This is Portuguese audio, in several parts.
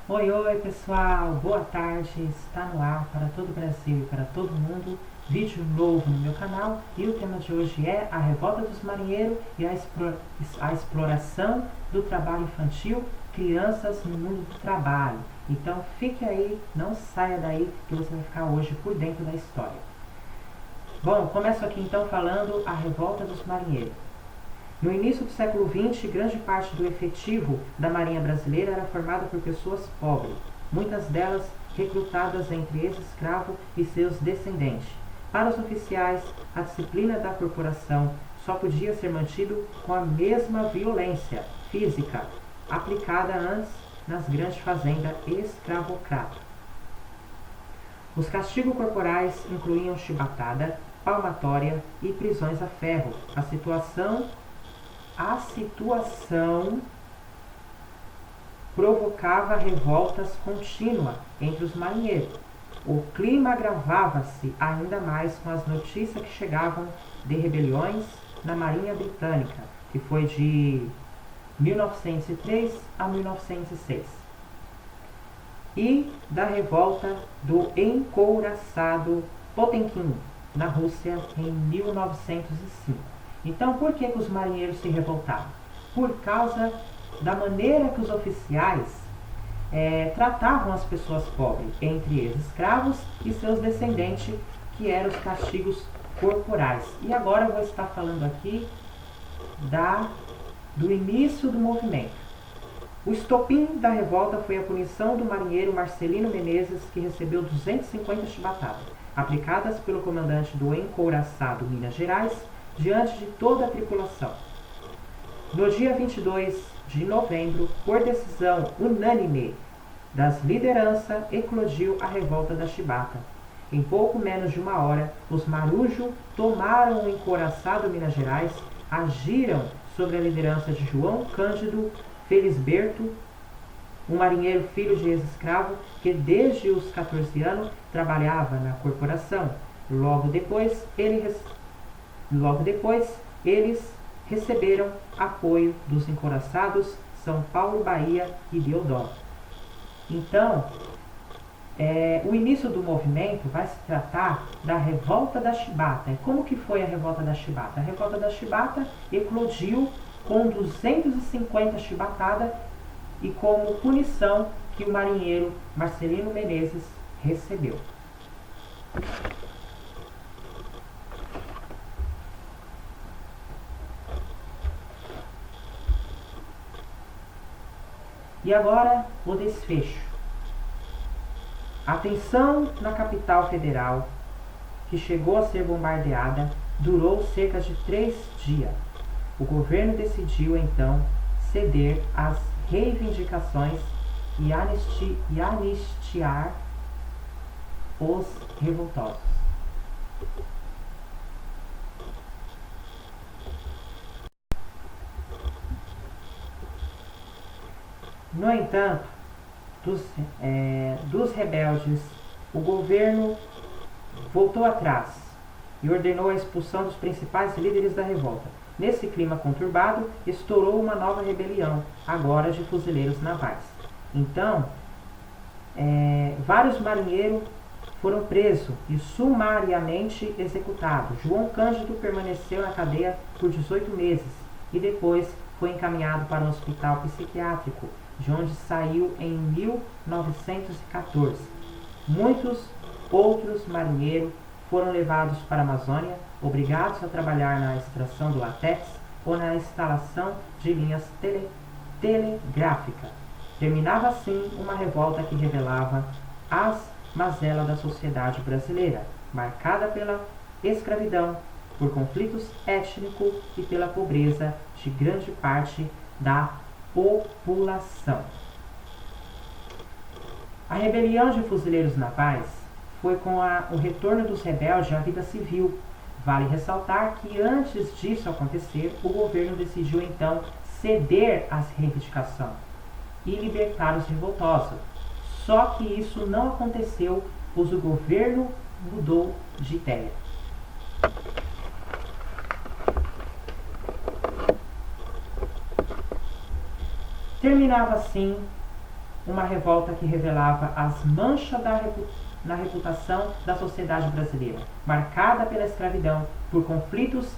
Oi, oi pessoal, boa tarde, está no ar para todo o Brasil e para todo mundo, vídeo novo no meu canal e o tema de hoje é a revolta dos marinheiros e a exploração do trabalho infantil, crianças no mundo do trabalho. Então fique aí, não saia daí que você vai ficar hoje por dentro da história. Bom, começo aqui então falando a revolta dos marinheiros. No início do século XX, grande parte do efetivo da Marinha Brasileira era formada por pessoas pobres, muitas delas recrutadas entre ex-escravos e seus descendentes. Para os oficiais, a disciplina da corporação só podia ser mantida com a mesma violência física aplicada antes nas grandes fazendas escravocratas. Os castigos corporais incluíam chibatada, palmatória e prisões a ferro. A situação provocava revoltas contínuas entre os marinheiros. O clima agravava-se ainda mais com as notícias que chegavam de rebeliões na Marinha Britânica, que foi de 1903 a 1906, e da revolta do encouraçado Potemkin, na Rússia, em 1905. Então, por que os marinheiros se revoltavam? Por causa da maneira que os oficiais tratavam as pessoas pobres, entre eles escravos e seus descendentes, que eram os castigos corporais. E agora eu vou estar falando aqui do início do movimento. O estopim da revolta foi a punição do marinheiro Marcelino Menezes, que recebeu 250 chibatadas, aplicadas pelo comandante do encouraçado Minas Gerais, diante de toda a tripulação. No dia 22 de novembro, por decisão unânime das lideranças, eclodiu a revolta da chibata. Em pouco menos de uma hora, os marujos tomaram o encouraçado Minas Gerais, agiram sob a liderança de João Cândido Felisberto, um marinheiro filho de ex-escravo que desde os 14 anos trabalhava na corporação. Logo depois, eles receberam apoio dos encouraçados São Paulo, Bahia e Deodoro. Então, o início do movimento vai se tratar da revolta da chibata. E como que foi a revolta da chibata? A revolta da chibata eclodiu com 250 chibatadas e como punição que o marinheiro Marcelino Menezes recebeu. E agora o desfecho. A tensão na capital federal, que chegou a ser bombardeada, durou cerca de 3 dias. O governo decidiu então ceder às reivindicações e anistiar os revoltosos. No entanto, dos rebeldes, o governo voltou atrás e ordenou a expulsão dos principais líderes da revolta. Nesse clima conturbado, estourou uma nova rebelião, agora de fuzileiros navais. Então, vários marinheiros foram presos e sumariamente executados. João Cândido permaneceu na cadeia por 18 meses e depois foi encaminhado para um hospital psiquiátrico, de onde saiu em 1914. Muitos outros marinheiros foram levados para a Amazônia, obrigados a trabalhar na extração do látex ou na instalação de linhas telegráficas. Terminava assim uma revolta que revelava as mazelas da sociedade brasileira, marcada pela escravidão, por conflitos étnicos e pela pobreza de grande parte da população. A rebelião de fuzileiros navais foi com o retorno dos rebeldes à vida civil. Vale ressaltar que antes disso acontecer, o governo decidiu então ceder às reivindicações e libertar os revoltosos. Só que isso não aconteceu, pois o governo mudou de ideia. Terminava assim uma revolta que revelava as manchas na reputação da sociedade brasileira, marcada pela escravidão, por conflitos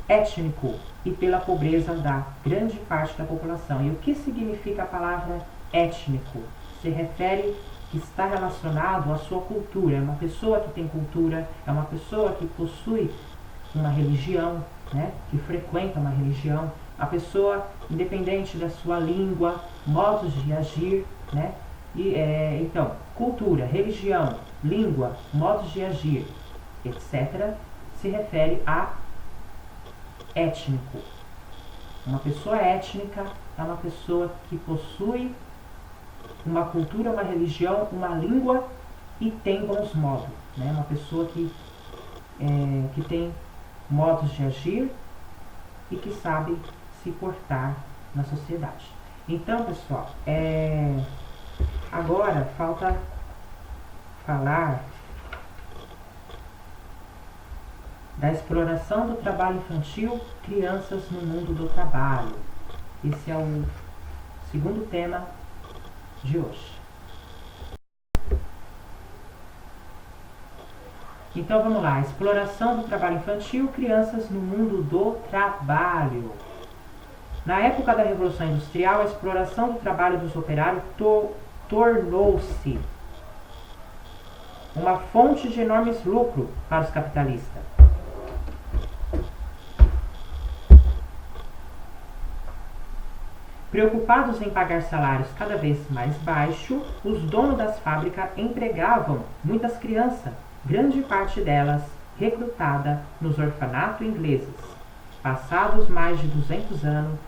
étnicos e pela pobreza da grande parte da população. E o que significa a palavra étnico? Se refere que está relacionado à sua cultura. É uma pessoa que tem cultura, é uma pessoa que possui uma religião, né? Que frequenta uma religião. A pessoa, independente da sua língua, modos de agir, né? Então, cultura, religião, língua, modos de agir, etc., se refere a étnico. Uma pessoa étnica é uma pessoa que possui uma cultura, uma religião, uma língua e tem bons modos, né? Uma pessoa que tem modos de agir e que sabe se portar na sociedade. Então, pessoal, agora falta falar da exploração do trabalho infantil, crianças no mundo do trabalho. Esse é o segundo tema de hoje. Então vamos lá, exploração do trabalho infantil, crianças no mundo do trabalho. Na época da Revolução Industrial, a exploração do trabalho dos operários tornou-se uma fonte de enormes lucros para os capitalistas. Preocupados em pagar salários cada vez mais baixos, os donos das fábricas empregavam muitas crianças, grande parte delas recrutada nos orfanatos ingleses. Passados mais de 200 anos,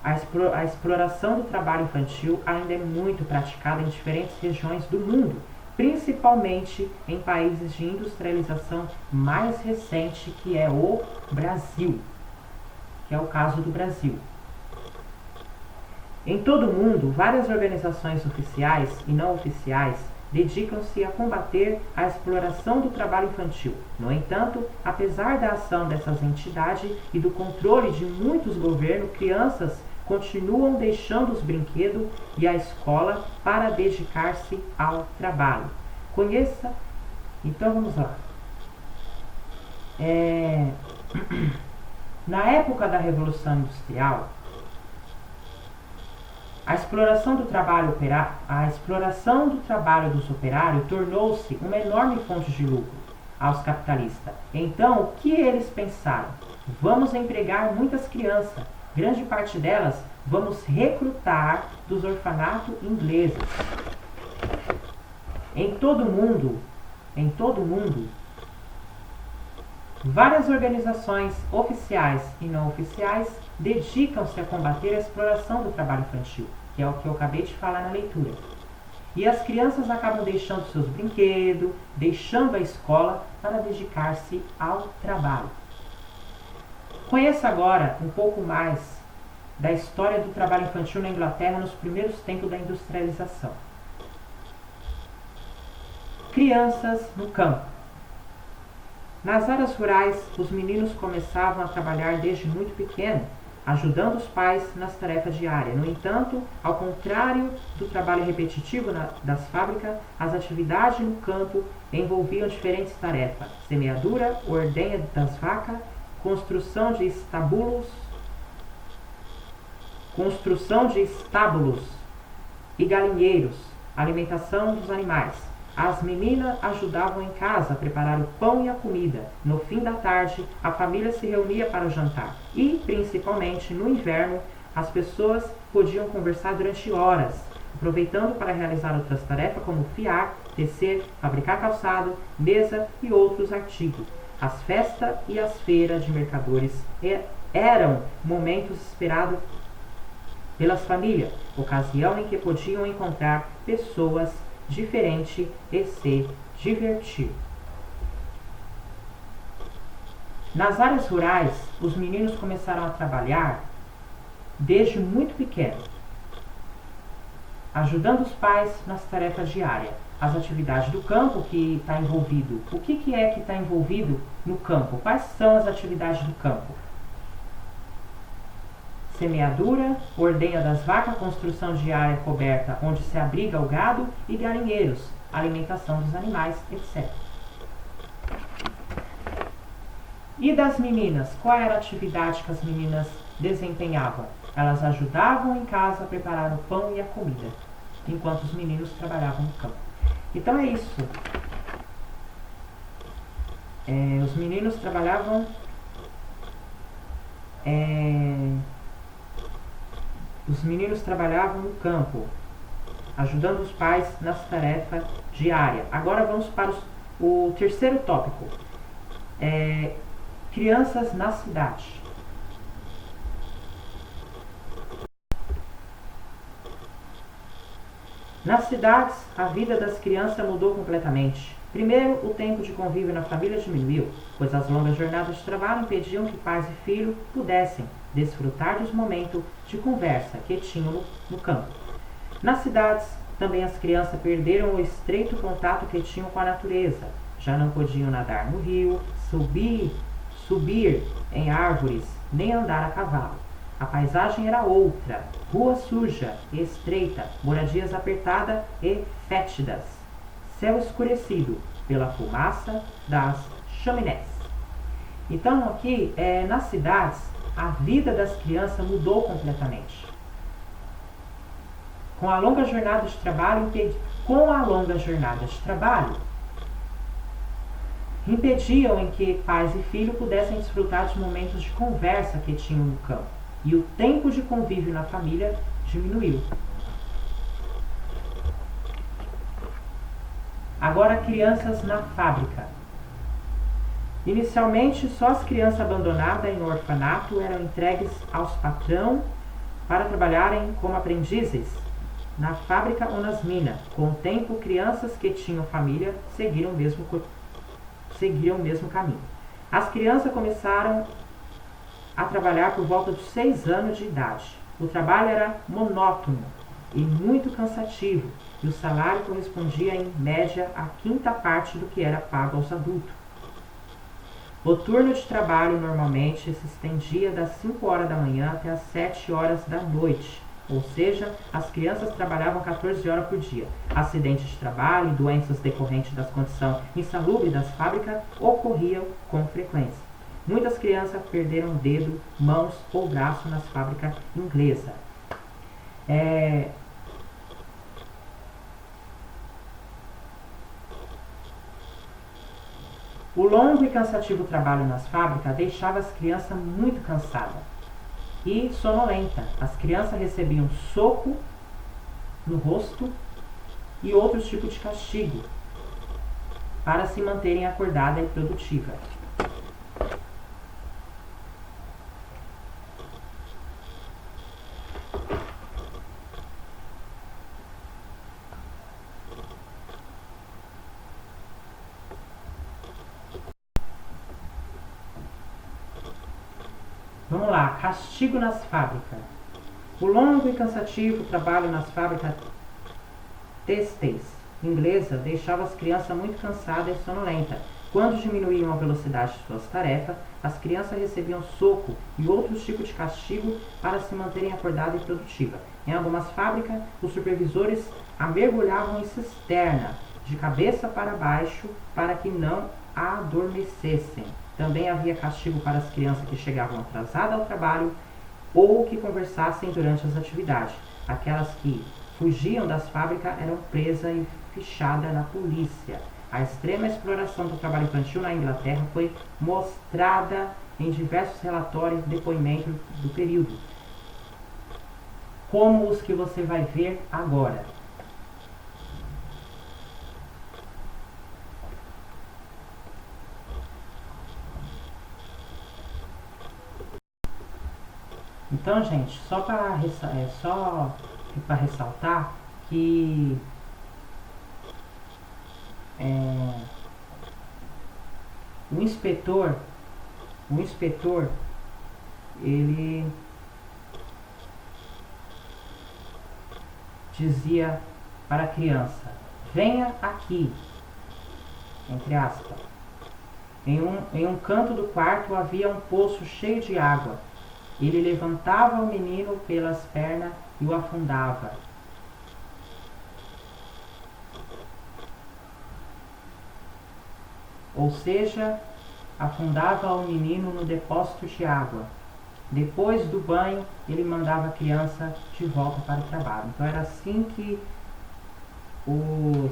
a exploração do trabalho infantil ainda é muito praticada em diferentes regiões do mundo, principalmente em países de industrialização mais recente, que é o Brasil, que é o caso do Brasil. Em todo o mundo, várias organizações oficiais e não oficiais dedicam-se a combater a exploração do trabalho infantil. No entanto, apesar da ação dessas entidades e do controle de muitos governos, crianças continuam deixando os brinquedos e a escola para dedicar-se ao trabalho. Conheça. Então vamos lá. Na época da Revolução Industrial, a exploração do trabalho dos operários tornou-se uma enorme fonte de lucro aos capitalistas. Então, o que eles pensaram? Vamos empregar muitas crianças, grande parte delas vamos recrutar dos orfanatos ingleses. Em todo o mundo, várias organizações oficiais e não oficiais dedicam-se a combater a exploração do trabalho infantil, que é o que eu acabei de falar na leitura. E as crianças acabam deixando seus brinquedos, deixando a escola para dedicar-se ao trabalho. Conheça agora um pouco mais da história do trabalho infantil na Inglaterra nos primeiros tempos da industrialização. Crianças no campo. Nas áreas rurais, os meninos começavam a trabalhar desde muito pequeno, ajudando os pais nas tarefas diárias. No entanto, ao contrário do trabalho repetitivo das fábricas, as atividades no campo envolviam diferentes tarefas: semeadura, ordenha das vacas, construção de estábulos e galinheiros, alimentação dos animais. As meninas ajudavam em casa a preparar o pão e a comida. No fim da tarde, a família se reunia para o jantar. E, principalmente no inverno, as pessoas podiam conversar durante horas, aproveitando para realizar outras tarefas como fiar, tecer, fabricar calçado, mesa e outros artigos. As festas e as feiras de mercadores eram momentos esperados pelas famílias, ocasião em que podiam encontrar pessoas diferente e se divertir. Nas áreas rurais, os meninos começaram a trabalhar desde muito pequeno, ajudando os pais nas tarefas diárias. As atividades do campo que está envolvido. O que é que está envolvido no campo? Quais são as atividades do campo? semeadura, ordenha das vacas, construção de área coberta onde se abriga o gado e galinheiros, alimentação dos animais, etc. E das meninas? Qual era a atividade que as meninas desempenhavam? Elas ajudavam em casa a preparar o pão e a comida, enquanto os meninos trabalhavam no campo. Então é isso. Os meninos trabalhavam no campo, ajudando os pais nas tarefas diárias. Agora vamos para o terceiro tópico. Crianças na cidade. Nas cidades, a vida das crianças mudou completamente. Primeiro, o tempo de convívio na família diminuiu, pois as longas jornadas de trabalho impediam que pais e filhos pudessem desfrutar dos momentos de conversa que tinham no campo. Nas cidades, também as crianças perderam o estreito contato que tinham com a natureza. Já não podiam nadar no rio, subir em árvores, nem andar a cavalo. A paisagem era outra, rua suja e estreita, moradias apertadas e fétidas, céu escurecido pela fumaça das chaminés. Então aqui, nas cidades, a vida das crianças mudou completamente. Com a longa jornada de trabalho, impediam em que pais e filhos pudessem desfrutar de momentos de conversa que tinham no campo. E o tempo de convívio na família diminuiu. Agora, crianças na fábrica. Inicialmente, só as crianças abandonadas em orfanato eram entregues aos patrão para trabalharem como aprendizes na fábrica ou nas minas. Com o tempo, crianças que tinham família seguiram o mesmo caminho. As crianças começaram a trabalhar por volta de 6 anos de idade. O trabalho era monótono e muito cansativo, e o salário correspondia em média à quinta parte do que era pago aos adultos. O turno de trabalho normalmente se estendia das 5 horas da manhã até as 7 horas da noite, ou seja, as crianças trabalhavam 14 horas por dia. Acidentes de trabalho e doenças decorrentes das condições insalubres das fábricas ocorriam com frequência. Muitas crianças perderam dedo, mãos ou braço nas fábricas inglesas. O longo e cansativo trabalho nas fábricas deixava as crianças muito cansadas e sonolentas. As crianças recebiam soco no rosto e outros tipos de castigo para se manterem acordadas e produtivas. Vamos lá, castigo nas fábricas. O longo e cansativo trabalho nas fábricas têxteis inglesas deixava as crianças muito cansadas e sonolentas. Quando diminuíam a velocidade de suas tarefas, as crianças recebiam soco e outros tipos de castigo para se manterem acordadas e produtivas. Em algumas fábricas, os supervisores a mergulhavam em cisterna, de cabeça para baixo, para que não adormecessem. Também havia castigo para as crianças que chegavam atrasadas ao trabalho ou que conversassem durante as atividades. Aquelas que fugiam das fábricas eram presas e fichadas na polícia. A extrema exploração do trabalho infantil na Inglaterra foi mostrada em diversos relatórios e depoimentos do período, como os que você vai ver agora. Então, gente, só para ressaltar que o inspetor, ele dizia para a criança: venha aqui, entre aspas. Em um canto do quarto havia um poço cheio de água. Ele levantava o menino pelas pernas e o afundava. Ou seja, afundava o menino no depósito de água. Depois do banho, ele mandava a criança de volta para o trabalho. Então era assim que os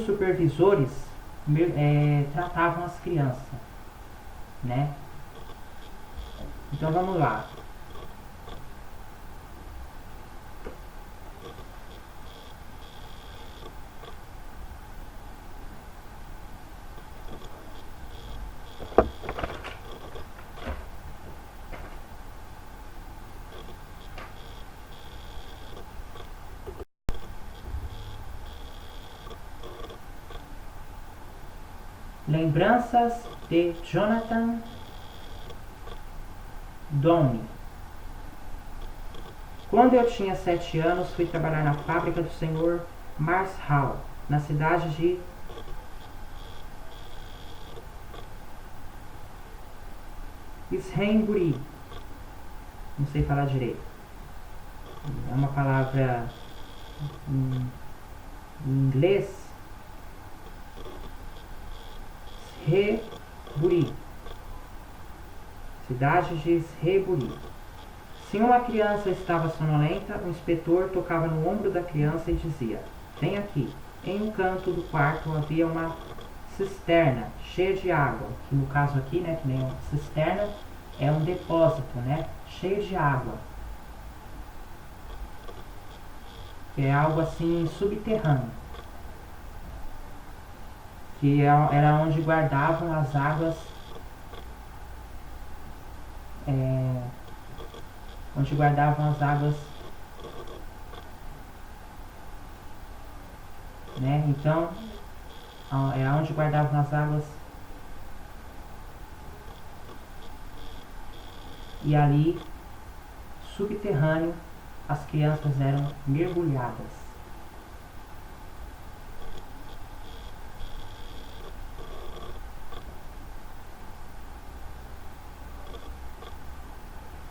supervisores tratavam as crianças, né? Então vamos lá. Lembranças de Jonathan Downie. Quando eu tinha 7 anos, fui trabalhar na fábrica do Sr. Marshall, na cidade de Shrewsbury. Não sei falar direito. É uma palavra em inglês. Shrewsbury. Cidade de Shrewsbury. Se uma criança estava sonolenta, o inspetor tocava no ombro da criança e dizia: "Vem aqui." Em um canto do quarto havia uma cisterna cheia de água, que no caso aqui, né, que nem uma cisterna, é um depósito, né, cheio de água. É algo assim subterrâneo, que era onde guardavam as águas, né? Então é onde guardavam as águas, e ali, subterrâneo, as crianças eram mergulhadas.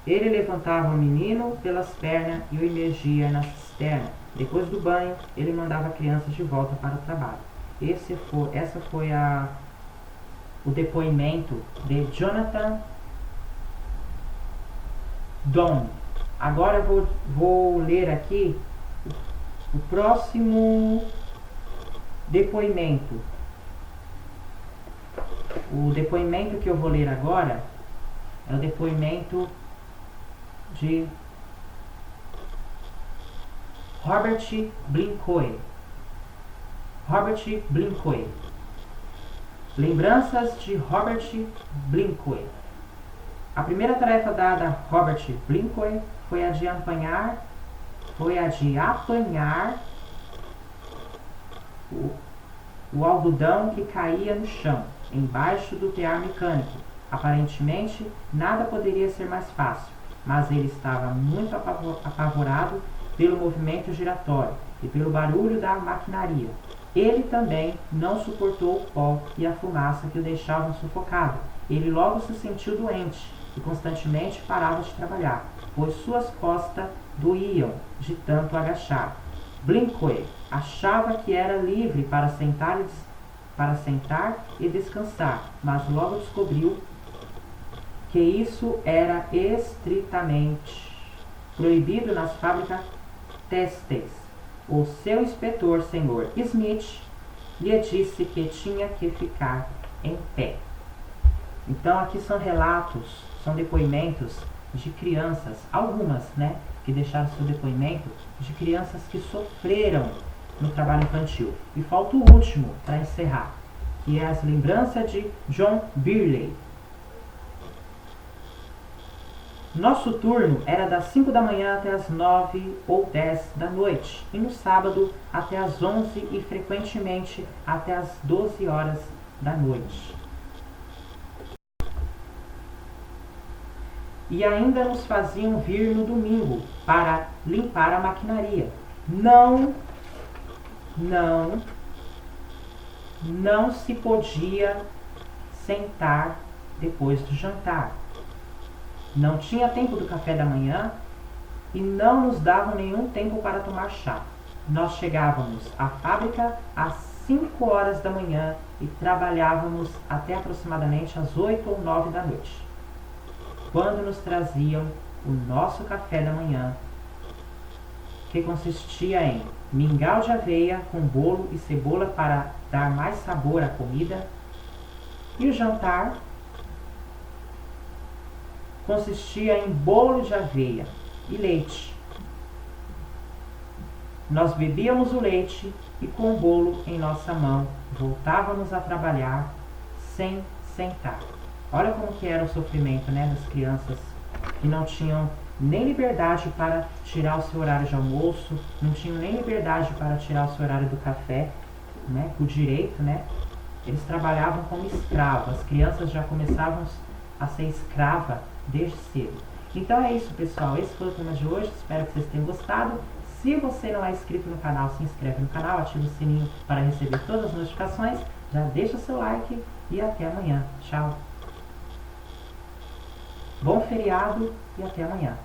Ele levantava o menino pelas pernas e o imergia na cisterna. Depois do banho, ele mandava a criança de volta para o trabalho. Essa foi o depoimento de Jonathan Downie. Agora eu vou ler aqui o próximo depoimento. O depoimento que eu vou ler agora é o depoimento de Robert Blincoe. Lembranças de Robert Blincoe. A primeira tarefa dada a Robert Blincoe foi a de apanhar o algodão que caía no chão, embaixo do tear mecânico. Aparentemente, nada poderia ser mais fácil, mas ele estava muito apavorado pelo movimento giratório e pelo barulho da maquinaria. Ele também não suportou o pó e a fumaça que o deixavam sufocado. Ele logo se sentiu doente e constantemente parava de trabalhar, pois suas costas doíam de tanto agachar. Blincoe achava que era livre para sentar e descansar, mas logo descobriu que isso era estritamente proibido nas fábricas têxteis. O seu inspetor, Sr. Smith, lhe disse que tinha que ficar em pé. Então aqui são relatos, são depoimentos de crianças, algumas, né, que deixaram seu depoimento, de crianças que sofreram no trabalho infantil. E falta o último para encerrar, que é as lembranças de John Birley. Nosso turno era das 5 da manhã até as 9 ou 10 da noite, e no sábado até as 11 e frequentemente até as 12 horas da noite. e ainda nos faziam vir no domingo para limpar a maquinaria. Não se podia sentar depois do jantar. Não tinha tempo do café da manhã e não nos davam nenhum tempo para tomar chá. Nós chegávamos à fábrica às 5 horas da manhã e trabalhávamos até aproximadamente às 8 ou 9 da noite, quando nos traziam o nosso café da manhã, que consistia em mingau de aveia com bolo e cebola para dar mais sabor à comida, e o jantar consistia em bolo de aveia e leite. Nós bebíamos o leite e com o bolo em nossa mão voltávamos a trabalhar sem sentar. Olha como que era o sofrimento, né, das crianças que não tinham nem liberdade para tirar o seu horário de almoço, não tinham nem liberdade para tirar o seu horário do café, né, por direito, né? Eles trabalhavam como escravos. As crianças já começavam a ser escrava desde cedo. Então é isso, pessoal. Esse foi o tema de hoje. Espero que vocês tenham gostado. Se você não é inscrito no canal, se inscreve no canal, ativa o sininho para receber todas as notificações. Já deixa o seu like e até amanhã. Tchau. Bom feriado e até amanhã.